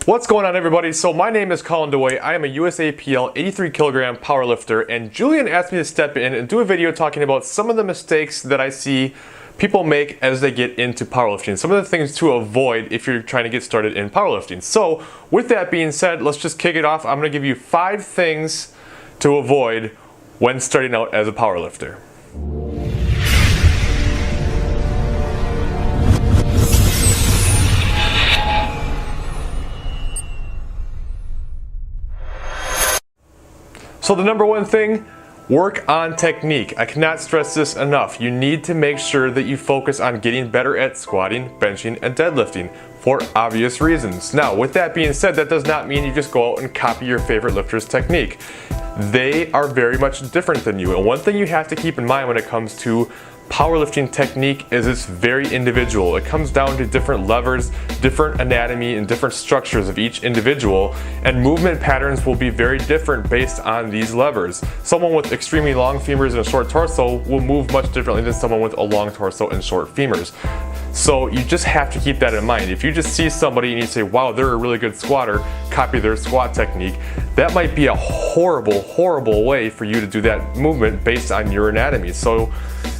What's going on, everybody? So my name is Colin DeWay. I am a USAPL 83 kilogram powerlifter, and Julian asked me to step in and do a video talking about some of the mistakes that I see people make as they get into powerlifting. Some of the things to avoid if you're trying to get started in powerlifting. So with that being said, let's just kick it off. I'm going to give you 5 things to avoid when starting out as a powerlifter. So the number one thing, work on technique. I cannot stress this enough. You need to make sure that you focus on getting better at squatting, benching, and deadlifting for obvious reasons. Now, with that being said, that does not mean you just go out and copy your favorite lifter's technique. They are very much different than you. And one thing you have to keep in mind when it comes to powerlifting technique is it's very individual. It comes down to different levers, different anatomy, and different structures of each individual, and movement patterns will be very different based on these levers. Someone with extremely long femurs and a short torso will move much differently than someone with a long torso and short femurs. So you just have to keep that in mind. If you just see somebody and you say, wow, they're a really good squatter, copy their squat technique, that might be a horrible way for you to do that movement based on your anatomy. So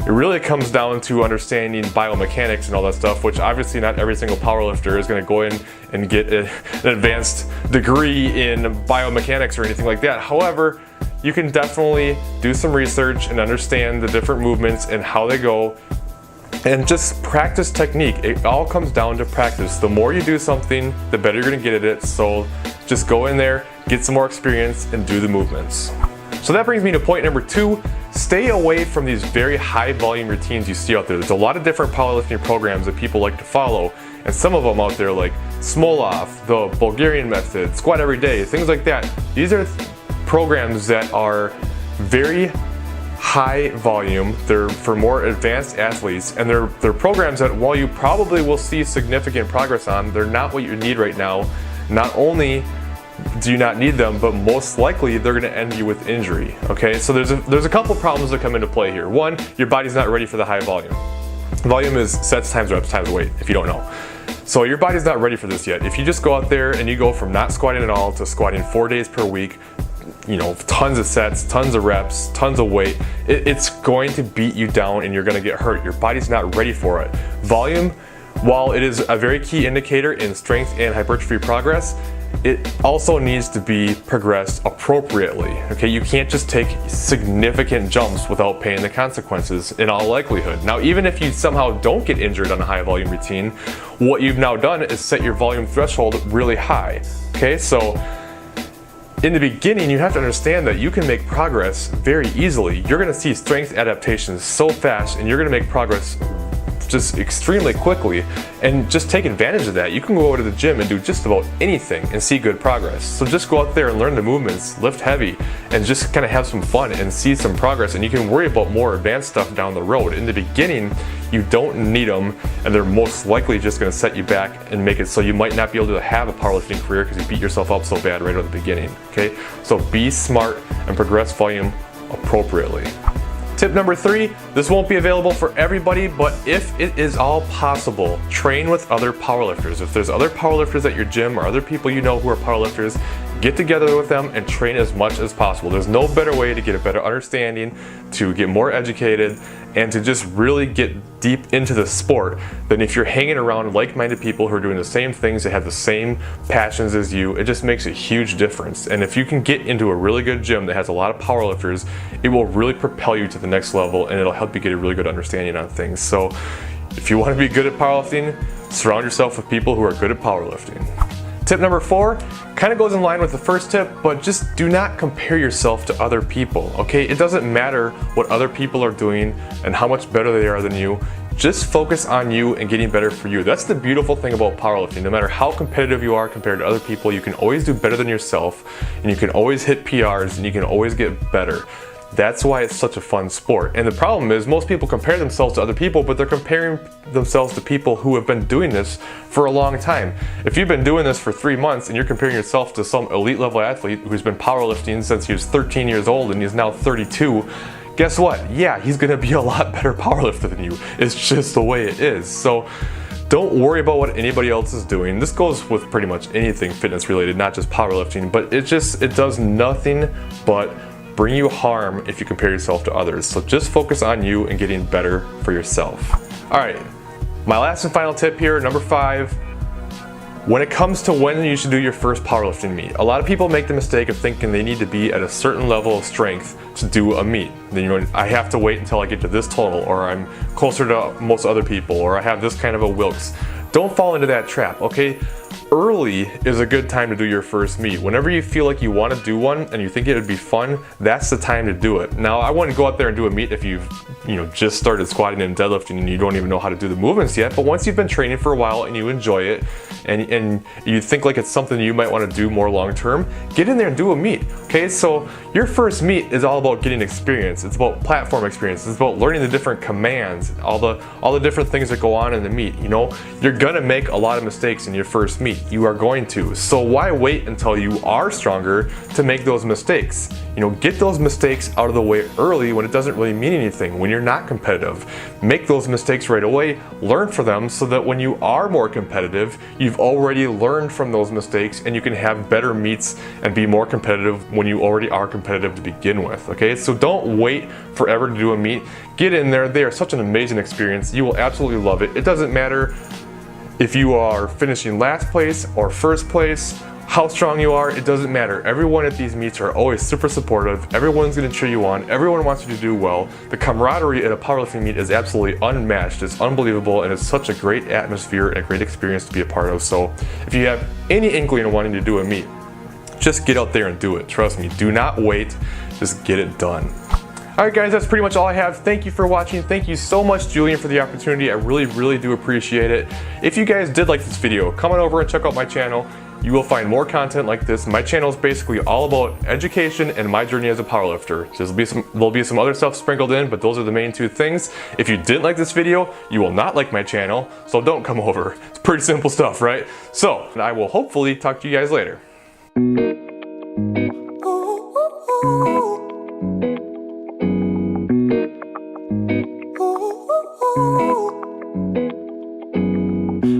it really comes down to understanding biomechanics and all that stuff, which obviously not every single powerlifter is going to go in and get an advanced degree in biomechanics or anything like that. However, you can definitely do some research and understand the different movements and how they go, and just practice technique. It all comes down to practice. The more you do something, the better you're going to get at it. So just go in there, get some more experience, and do the movements. So that brings me to point number 2. Stay away from these very high volume routines you see out there. There's a lot of different powerlifting programs that people like to follow, and some of them out there like Smolov, the Bulgarian method, squat every day, things like that. These are programs that are very high volume. They're for more advanced athletes, and they're programs that, while you probably will see significant progress on, they're not what you need right now. Not only do you not need them, but most likely they're going to end you with injury. Okay, so there's a couple problems that come into play here. One, your body's not ready for the high volume. Volume is sets times reps times weight, if you don't know. So your body's not ready for this yet. If you just go out there and you go from not squatting at all to squatting 4 days per week, you know, tons of sets, tons of reps, tons of weight, it's going to beat you down and you're going to get hurt. Your body's not ready for it. Volume, while it is a very key indicator in strength and hypertrophy progress, it also needs to be progressed appropriately. Okay, you can't just take significant jumps without paying the consequences in all likelihood. Now, even if you somehow don't get injured on a high volume routine, what you've now done is set your volume threshold really high. Okay, so in the beginning, you have to understand that you can make progress very easily. You're going to see strength adaptations so fast, and you're going to make progress just extremely quickly, and just take advantage of that. You can go over to the gym and do just about anything and see good progress. So just go out there and learn the movements, lift heavy, and just kind of have some fun and see some progress, and you can worry about more advanced stuff down the road. In the beginning, you don't need them, and they're most likely just going to set you back and make it so you might not be able to have a powerlifting career because you beat yourself up so bad right at the beginning. Okay, so be smart and progress volume appropriately. Tip number 3, this won't be available for everybody, but if it is all possible, train with other powerlifters. If there's other powerlifters at your gym or other people you know who are powerlifters, get together with them and train as much as possible. There's no better way to get a better understanding, to get more educated, and to just really get deep into the sport than if you're hanging around like-minded people who are doing the same things, that have the same passions as you. It just makes a huge difference. And if you can get into a really good gym that has a lot of powerlifters, it will really propel you to the next level, and it'll help you get a really good understanding on things. So if you want to be good at powerlifting, surround yourself with people who are good at powerlifting. Tip number 4 kind of goes in line with the first tip, but just do not compare yourself to other people, okay? It doesn't matter what other people are doing and how much better they are than you. Just focus on you and getting better for you. That's the beautiful thing about powerlifting. No matter how competitive you are compared to other people, you can always do better than yourself, and you can always hit PRs, and you can always get better. That's why it's such a fun sport. And the problem is, most people compare themselves to other people, but they're comparing themselves to people who have been doing this for a long time. If you've been doing this for 3 months and you're comparing yourself to some elite level athlete who's been powerlifting since he was 13 years old and he's now 32, guess what? Yeah, he's gonna be a lot better powerlifter than you. It's just the way it is. So Don't worry about what anybody else is doing. This goes with pretty much anything fitness related, not just powerlifting, but it does nothing but bring you harm if you compare yourself to others. So just focus on you and getting better for yourself. All right, my last and final tip here, number 5. When it comes to when you should do your first powerlifting meet, a lot of people make the mistake of thinking they need to be at a certain level of strength to do a meet. Then, you know, I have to wait until I get to this total, or I'm closer to most other people, or I have this kind of a Wilks. Don't fall into that trap, okay? Early is a good time to do your first meet. Whenever you feel like you want to do one and you think it would be fun, that's the time to do it. Now, I wouldn't go out there and do a meet if you've just started squatting and deadlifting and you don't even know how to do the movements yet. But once you've been training for a while and you enjoy it and you think like it's something you might want to do more long term, get in there and do a meet. Okay, so your first meet is all about getting experience. It's about platform experience. It's about learning the different commands, all the different things that go on in the meet. You know, you're gonna make a lot of mistakes in your first meet. You are going to. So why wait until you are stronger to make those mistakes? You know, get those mistakes out of the way early when it doesn't really mean anything, when you're not competitive. Make those mistakes right away, learn from them so that when you are more competitive, you've already learned from those mistakes and you can have better meets and be more competitive when you already are competitive to begin with, okay? So don't wait forever to do a meet. Get in there. They are such an amazing experience. You will absolutely love it. It doesn't matter if you are finishing last place or first place, how strong you are, it doesn't matter. Everyone at these meets are always super supportive. Everyone's gonna cheer you on. Everyone wants you to do well. The camaraderie at a powerlifting meet is absolutely unmatched. It's unbelievable, and it's such a great atmosphere and a great experience to be a part of. So if you have any inkling of wanting to do a meet, just get out there and do it. Trust me, do not wait, just get it done. Alright guys, that's pretty much all I have. Thank you for watching. Thank you so much, Julian, for the opportunity. I really do appreciate it. If you guys did like this video, come on over and check out my channel. You will find more content like this. My channel is basically all about education and my journey as a powerlifter. There'll be some other stuff sprinkled in, but those are the main 2 things. If you didn't like this video, you will not like my channel, so don't come over. It's pretty simple stuff, right? So, I will hopefully talk to you guys later.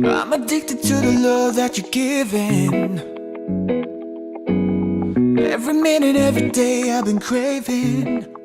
I'm addicted to the love that you're giving. Every minute, every day I've been craving.